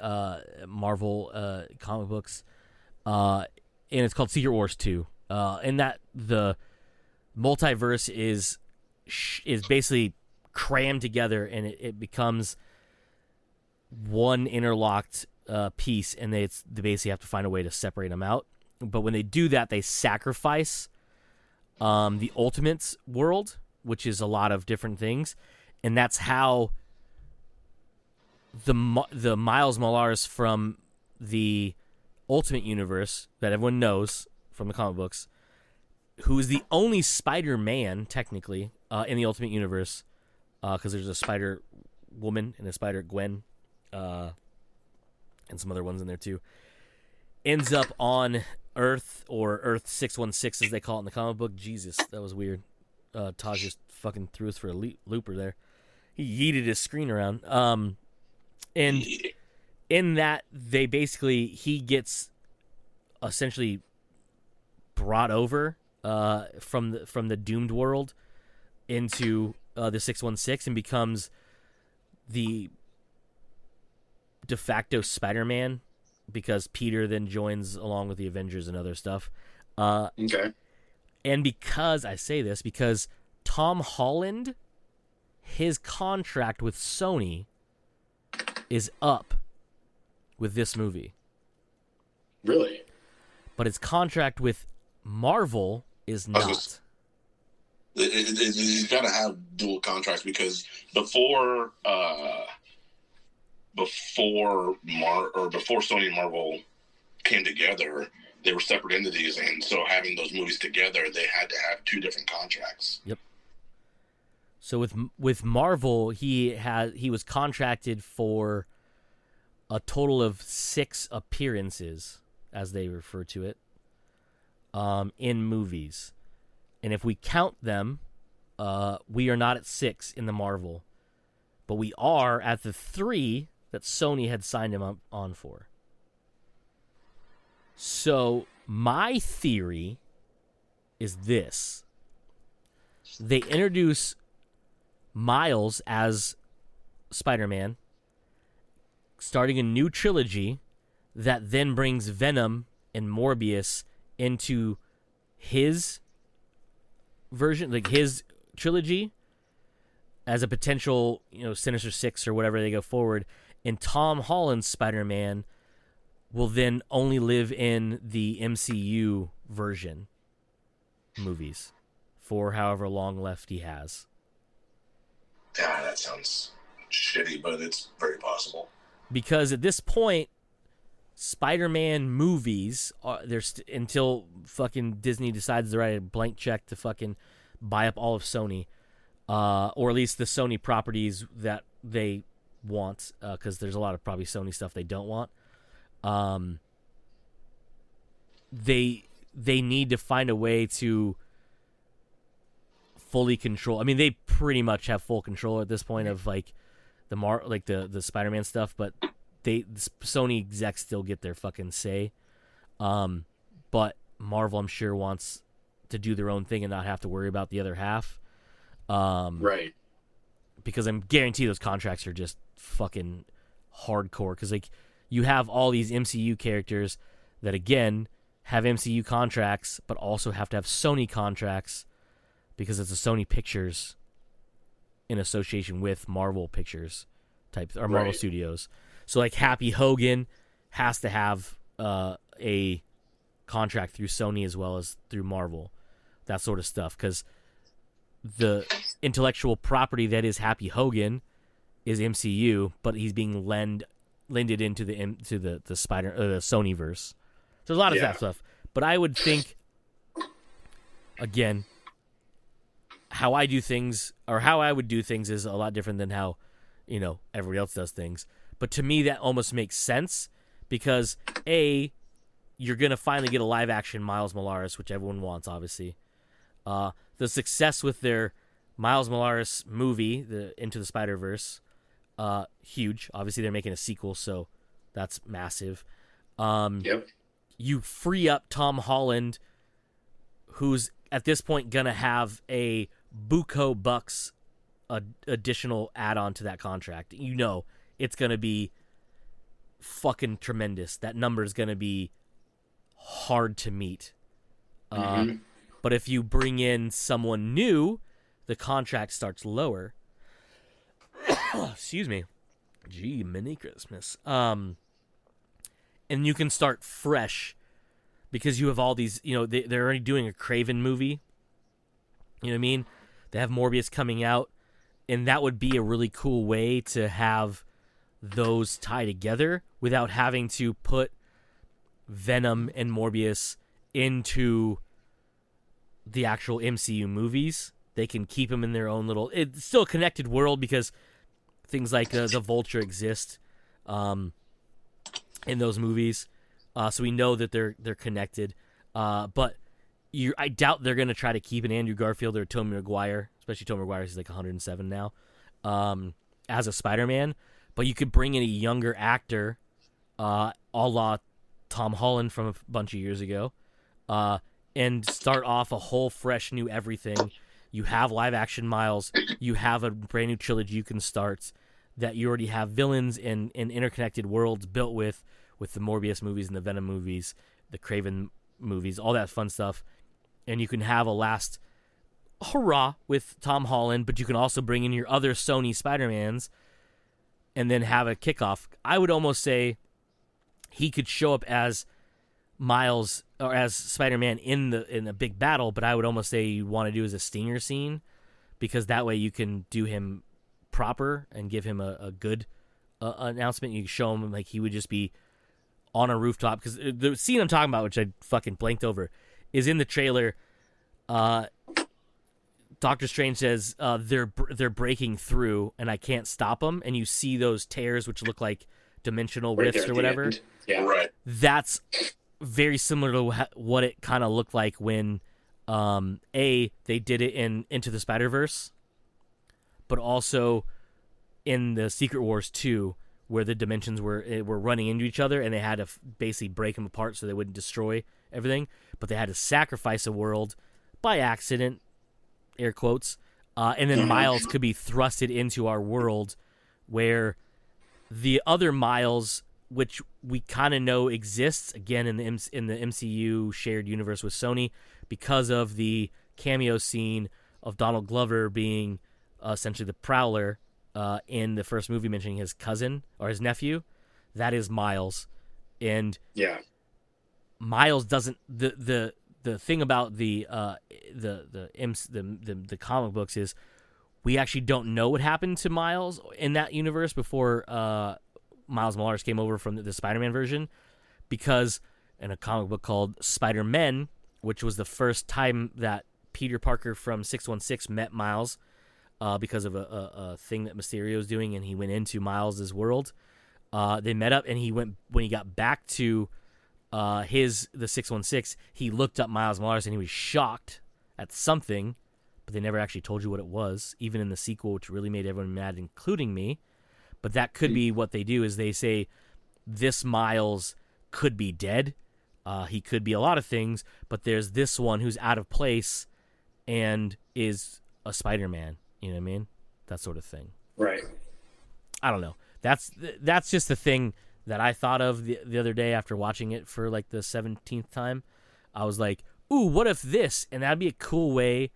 Marvel comic books, and it's called Secret Wars 2. And that the multiverse is basically crammed together, and it becomes one interlocked piece, and they basically have to find a way to separate them out. But when they do that, they sacrifice the Ultimates world, which is a lot of different things, and that's how the Miles Morales from the Ultimate Universe that everyone knows from the comic books, who is the only Spider-Man technically in the Ultimate Universe, because there's a Spider-Woman and a Spider-Gwen, and some other ones in there too, ends up on Earth, or Earth 616 as they call it in the comic book. Jesus, that was weird. Taj just fucking threw us for a looper there. He yeeted his screen around. And in that, he gets essentially brought over from the doomed world into the 616 and becomes the de facto Spider-Man, because Peter then joins along with the Avengers and other stuff. Okay. And because Tom Holland, his contract with Sony is up with this movie. Really? But his contract with Marvel is not. He's got to have dual contracts, because before Sony and Marvel came together, they were separate entities, and so having those movies together, they had to have two different contracts. Yep. So with Marvel, he was contracted for a total of 6 appearances, as they refer to it, in movies, and if we count them, we are not at 6 in the Marvel, but we are at the 3 that Sony had signed him up on for. So my theory is this: they introduce Miles as Spider-Man, starting a new trilogy that then brings Venom and Morbius into his version, like his trilogy, as a potential, Sinister Six or whatever they go forward. And Tom Holland's Spider-Man will then only live in the MCU version movies for however long left he has. Yeah, that sounds shitty, but it's very possible. Because at this point, Spider-Man movies until fucking Disney decides to write a blank check to fucking buy up all of Sony, or at least the Sony properties that they want, because there's a lot of probably Sony stuff they don't want. they need to find a way to fully control. I mean, they pretty much have full control at this point of like the Spider-Man stuff, but the Sony execs still get their fucking say. But Marvel, I'm sure, wants to do their own thing and not have to worry about the other half. Right. Because I'm guarantee those contracts are just fucking hardcore. Because like you have all these MCU characters that again have MCU contracts, but also have to have Sony contracts because it's a Sony Pictures in association with Marvel Pictures type or Marvel Studios. So like Happy Hogan has to have a contract through Sony as well as through Marvel, that sort of stuff. Because the intellectual property that is Happy Hogan is MCU, but he's being lended into the the Sony verse. So there's a lot of that stuff. But I would think, again, how I do things or how I would do things is a lot different than how, everybody else does things. But to me, that almost makes sense because you're gonna finally get a live action Miles Morales, which everyone wants, obviously. The success with their Miles Morales movie, the Into the Spider-Verse, huge. Obviously, they're making a sequel, so that's massive. Yep. You free up Tom Holland, who's at this point gonna have a buco bucks additional add-on to that contract. It's gonna be fucking tremendous. That number is gonna be hard to meet. But if you bring in someone new, the contract starts lower. Excuse me. Gee, mini Christmas. And you can start fresh because you have all these, they're already doing a Craven movie. You know what I mean? They have Morbius coming out, and that would be a really cool way to have those tie together without having to put Venom and Morbius into the actual MCU movies. They can keep them in their own little... It's still a connected world because things like the Vulture exist in those movies. So we know that they're connected. But I doubt they're going to try to keep an Andrew Garfield or Tobey Maguire, especially Tobey Maguire, he's like 107 now, as a Spider-Man. But you could bring in a younger actor, a la Tom Holland from a bunch of years ago, and start off a whole fresh new everything. You have live action Miles. You have a brand new trilogy you can start that you already have villains and interconnected worlds built with the Morbius movies and the Venom movies, the Craven movies, all that fun stuff. And you can have a last hurrah with Tom Holland, but you can also bring in your other Sony Spider-Mans and then have a kickoff. I would almost say he could show up as Miles or as Spider-Man in a big battle, but I would almost say you want to do as a stinger scene because that way you can do him proper and give him a good announcement. You can show him like he would just be on a rooftop because the scene I'm talking about, which I fucking blanked over, is in the trailer. Doctor Strange says they're breaking through and I can't stop them, and you see those tears which look like dimensional rifts or whatever. Yeah, right. That's very similar to what it kind of looked like when they did it in Into the Spider-Verse, but also in the Secret Wars 2, where the dimensions were running into each other and they had to basically break them apart so they wouldn't destroy everything, but they had to sacrifice a world by accident, air quotes, and then Miles could be thrusted into our world where the other Miles, which we kind of know exists, again, in the MCU shared universe with Sony, because of the cameo scene of Donald Glover being essentially the Prowler in the first movie, mentioning his cousin or his nephew. That is Miles. And Miles doesn't... The thing about the comic books is we actually don't know what happened to Miles in that universe before Miles Morales came over from the Spider-Man version, because in a comic book called Spider-Men, which was the first time that Peter Parker from 616 met Miles because of a thing that Mysterio was doing, and he went into Miles' world. They met up, and when he got back to the 616, he looked up Miles Morales and he was shocked at something, but they never actually told you what it was, even in the sequel, which really made everyone mad, including me. But that could be what they do, is they say this Miles could be dead. He could be a lot of things, but there's this one who's out of place and is a Spider-Man. You know what I mean? That sort of thing. Right. I don't know. That's just the thing that I thought of the other day after watching it for like the 17th time. I was like, ooh, what if this? And that'd be a cool way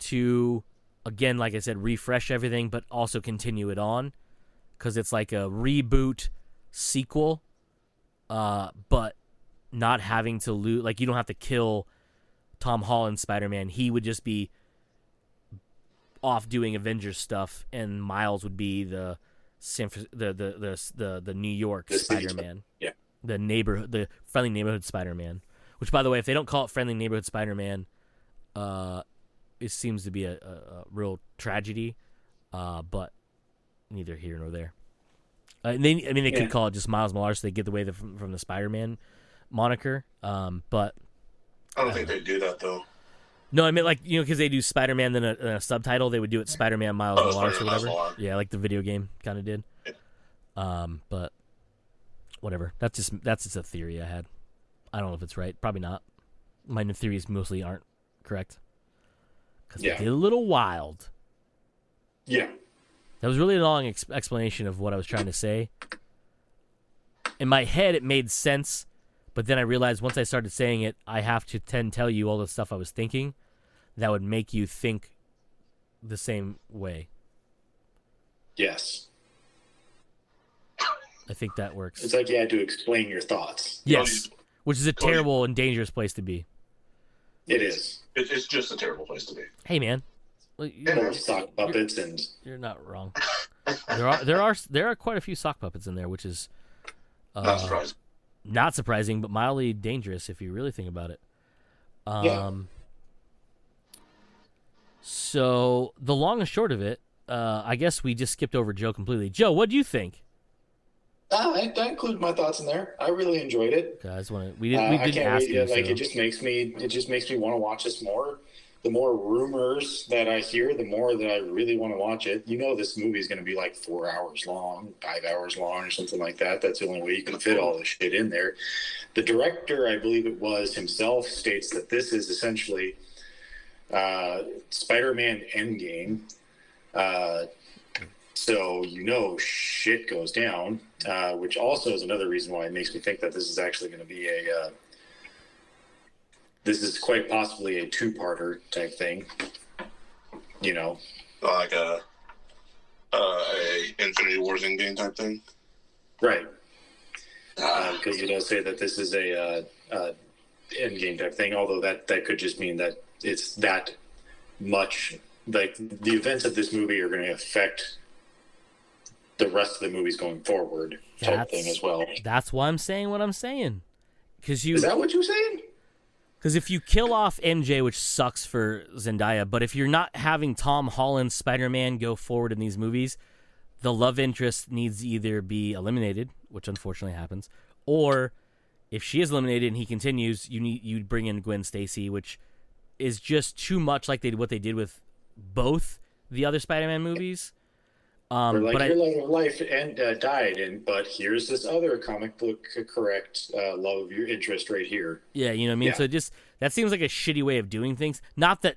to, again, like I said, refresh everything, but also continue it on. Because it's like a reboot sequel, but not having to lose. Like, you don't have to kill Tom Holland Spider-Man. He would just be off doing Avengers stuff, and Miles would be the New York Spider-Man. Yeah. The friendly neighborhood Spider-Man. Which, by the way, if they don't call it friendly neighborhood Spider-Man, it seems to be a real tragedy. But neither here nor there. They could call it just Miles Morales so they get away from the Spider-Man moniker. But I don't think they do that though. No, I mean, like, because they do Spider-Man, then a subtitle, they would do it Spider-Man Miles Morales or whatever. Yeah, like the video game kind of did. Yeah. But whatever. That's just a theory I had. I don't know if it's right. Probably not. My theories mostly aren't correct. Because they did a little wild. Yeah. That was really a long explanation of what I was trying to say. In my head, it made sense, but then I realized once I started saying it, I have to tell you all the stuff I was thinking that would make you think the same way. Yes. I think that works. It's like you had to explain your thoughts. Yes, which is a terrible and dangerous place to be. It is. It's just a terrible place to be. Hey, man. Sock puppets and you're not wrong. There are quite a few sock puppets in there, which is not surprising. Not surprising, but mildly dangerous if you really think about it. So the long and short of it, I guess we just skipped over Joe completely. Joe, what do you think? I included my thoughts in there. I really enjoyed it. Guys, we didn't ask you. Like, it just makes me want to watch this more. The more rumors that I hear, the more that I really want to watch it. This movie is going to be like 4 hours long, 5 hours long, or something like that. That's the only way you can fit all this shit in there. The director, I believe it was himself, states that this is essentially Spider-Man Endgame. So shit goes down, which also is another reason why it makes me think that this is actually going to be this is quite possibly a two-parter type thing, like a Infinity Wars Endgame type thing, right? Because he does say that this is a Endgame type thing, although that could just mean that it's that much. Like, the events of this movie are going to affect the rest of the movies going forward, type thing as well. That's why I'm saying what I'm saying. Is that what you're saying? Because if you kill off MJ, which sucks for Zendaya, but if you're not having Tom Holland's Spider-Man go forward in these movies, the love interest needs to either be eliminated, which unfortunately happens, or if she is eliminated and he continues, you bring in Gwen Stacy, which is just too much like what they did with both the other Spider-Man movies. Your life died, but here's this other comic book correct love of your interest right here. Yeah, you know what I mean? Yeah. So that seems like a shitty way of doing things. Not that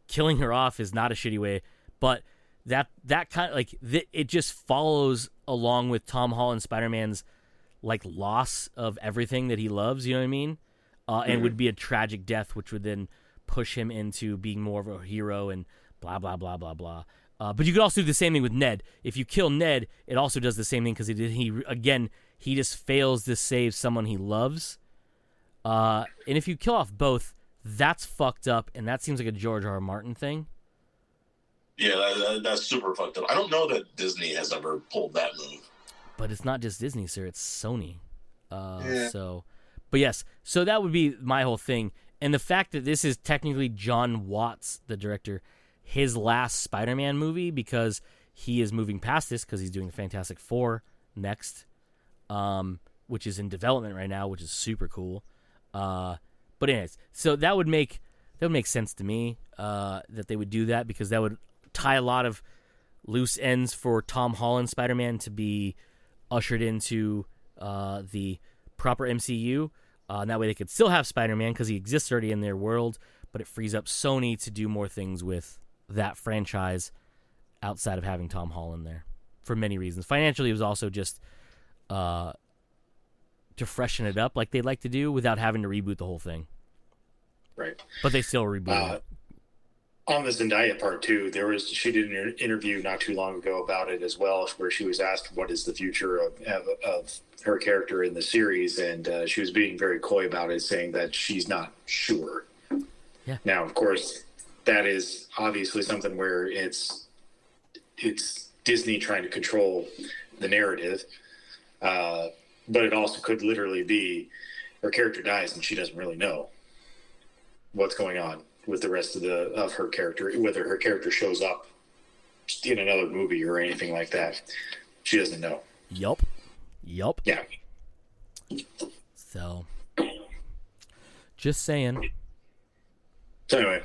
killing her off is not a shitty way, but that kind of it just follows along with Tom Holland Spider-Man's loss of everything that he loves, you know what I mean? And would be a tragic death, which would then push him into being more of a hero and blah, blah, blah, blah, blah. But you could also do the same thing with Ned. If you kill Ned, it also does the same thing because he just fails to save someone he loves. And if you kill off both, that's fucked up, and that seems like a George R. R. Martin thing. Yeah, that's super fucked up. I don't know that Disney has ever pulled that move. But it's not just Disney, sir. It's Sony. Yeah. But yes, so that would be my whole thing. And the fact that this is technically John Watts, the director, his last Spider-Man movie, because he is moving past this because he's doing Fantastic Four next. which is in development right now, which is super cool. But anyways, so that would make sense to me that they would do that, because that would tie a lot of loose ends for Tom Holland Spider-Man to be ushered into the proper MCU. And that way they could still have Spider-Man because he exists already in their world, but it frees up Sony to do more things with that franchise outside of having Tom Holland there for many reasons. Financially, it was also just to freshen it up like they'd like to do without having to reboot the whole thing. Right. But they still reboot it. On the Zendaya part too, she did an interview not too long ago about it as well, where she was asked what is the future of her character in the series, and she was being very coy about it, saying that she's not sure. Yeah. Now, of course, that is obviously something where it's Disney trying to control the narrative, but it also could literally be her character dies and she doesn't really know what's going on with the rest of her character, whether her character shows up in another movie or anything like that. She doesn't know. Yup. Yeah. So, just saying. So anyway,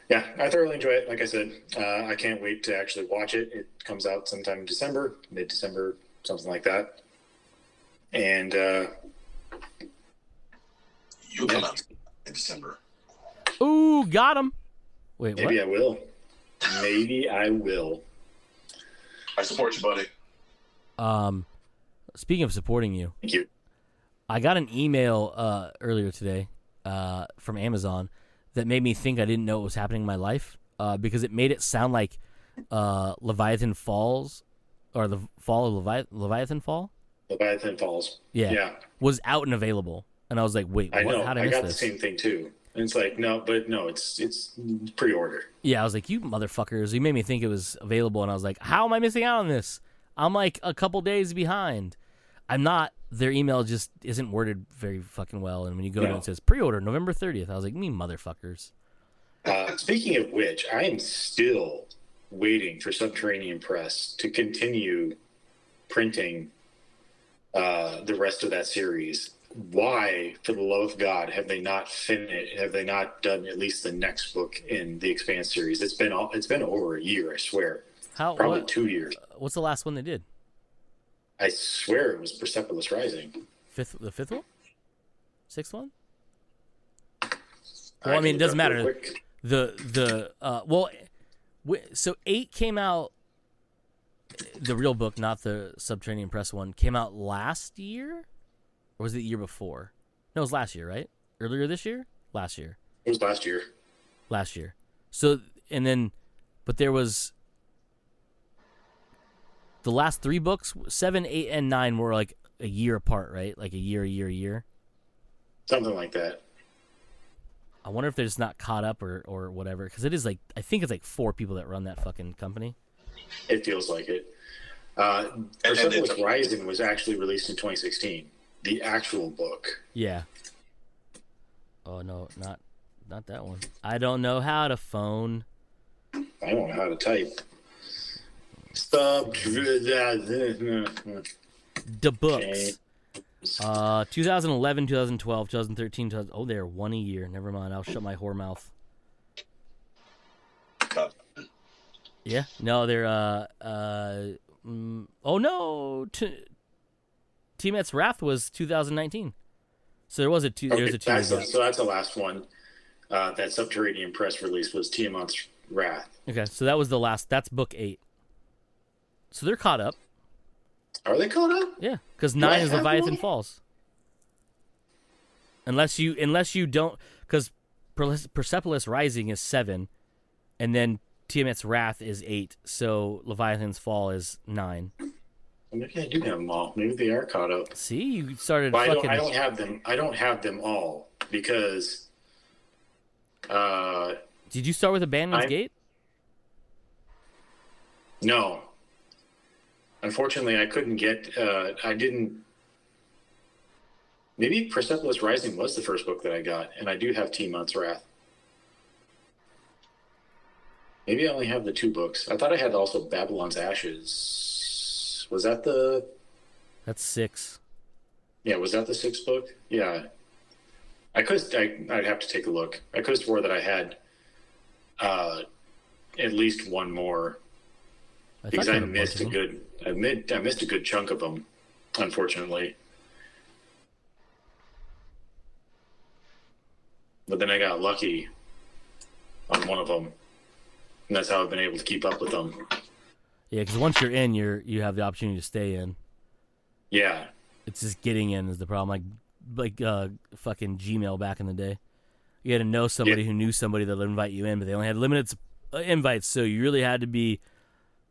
yeah, I thoroughly enjoy it. Like I said, I can't wait to actually watch it. It comes out sometime in December, mid-December, something like that. And you'll come out in December. Ooh, got him. Wait, maybe what? I will. Maybe I will. I support you, buddy. Speaking of supporting you, Thank you. I got an email earlier today from Amazon that made me think I didn't know what was happening in my life because it made it sound like Leviathan Falls, or the Fall of Leviathan Fall? Leviathan Falls. Yeah. Was out and available. And I was like, wait, what? I know. How'd I I miss got this? the same thing too. And it's like, no, it's pre-order. Yeah, I was like, you motherfuckers. You made me think it was available, and I was like, how am I missing out on this? I'm like a couple days behind. I'm not. Their email just isn't worded very fucking well, and when you go to it, it says pre-order November 30th. I was like, me motherfuckers. Speaking of which, I am still waiting for Subterranean Press to continue printing the rest of that series. Why, for the love of God, have they not finished? Have they not done at least the next book in the Expanse series? It's been over a year, I swear. Probably 2 years. What's the last one they did? I swear it was Persepolis Rising. The fifth one? Sixth one? Well, I mean, it doesn't matter. So 8 came out. The real book, not the Subterranean Press one, came out last year. Or was it the year before? No, it was last year, right? Earlier this year? Last year. It was last year. Last year. So, and then, but there was, the last 3 books, 7, 8, and 9 were like a year apart, right? Like a year. Something like that. I wonder if they're just not caught up or whatever. Because it is like, I think it's like 4 people that run that fucking company. It feels like it. Persepolis Rising was actually released in 2016. The actual book. Yeah. Oh no, not that one. I don't know how to phone. I don't know how to type. Stop. The books. 2011, 2012, 2013, oh, they're 1 a year. Never mind. I'll shut my whore mouth. Yeah. No, they're oh no. Tiamat's Wrath was 2019. So there was a 2 years ago. So that's the last one. That Subterranean Press release was Tiamat's Wrath. Okay, so that was the last. That's book 8. So they're caught up. Are they caught up? Yeah, because 9 is Leviathan Falls. Unless you don't, because Persepolis Rising is 7, and then Tiamat's Wrath is 8. So Leviathan's Fall is 9. Maybe I do have them all. Maybe they are caught up. See, you started. But fucking... I don't have them. I don't have them all because. Did you start with Abandon's Gate? No. Unfortunately, I couldn't get. I didn't. Maybe Persepolis Rising was the first book that I got, and I do have Tiamat's Wrath. Maybe I only have the 2 books. I thought I had also Babylon's Ashes. Was that the... That's 6. Yeah, was that the sixth book? Yeah. I'd have to take a look. I could have swore that I had at least one more because I missed I missed a good chunk of them, unfortunately. But then I got lucky on one of them, and that's how I've been able to keep up with them. Yeah, because once you're in, you have the opportunity to stay in. Yeah. It's just getting in is the problem. Like fucking Gmail back in the day. You had to know somebody who knew somebody that would invite you in, but they only had limited invites, so you really had to be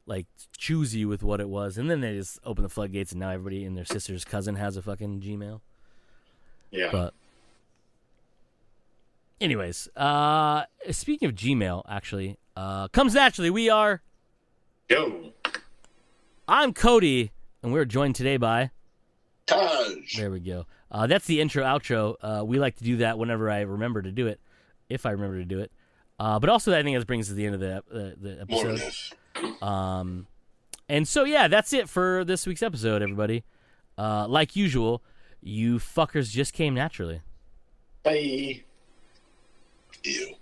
like choosy with what it was. And then they just opened the floodgates, and now everybody and their sister's cousin has a fucking Gmail. Yeah. But anyways, speaking of Gmail, actually, comes naturally. We are. Go. I'm Cody, and we're joined today by Taj. There we go. That's the intro outro. We like to do that whenever I remember to do it, if I remember to do it. But also, I think that brings us to the end of the episode. And so, yeah, that's it for this week's episode, everybody. Like usual, you fuckers just came naturally. Bye. Ew.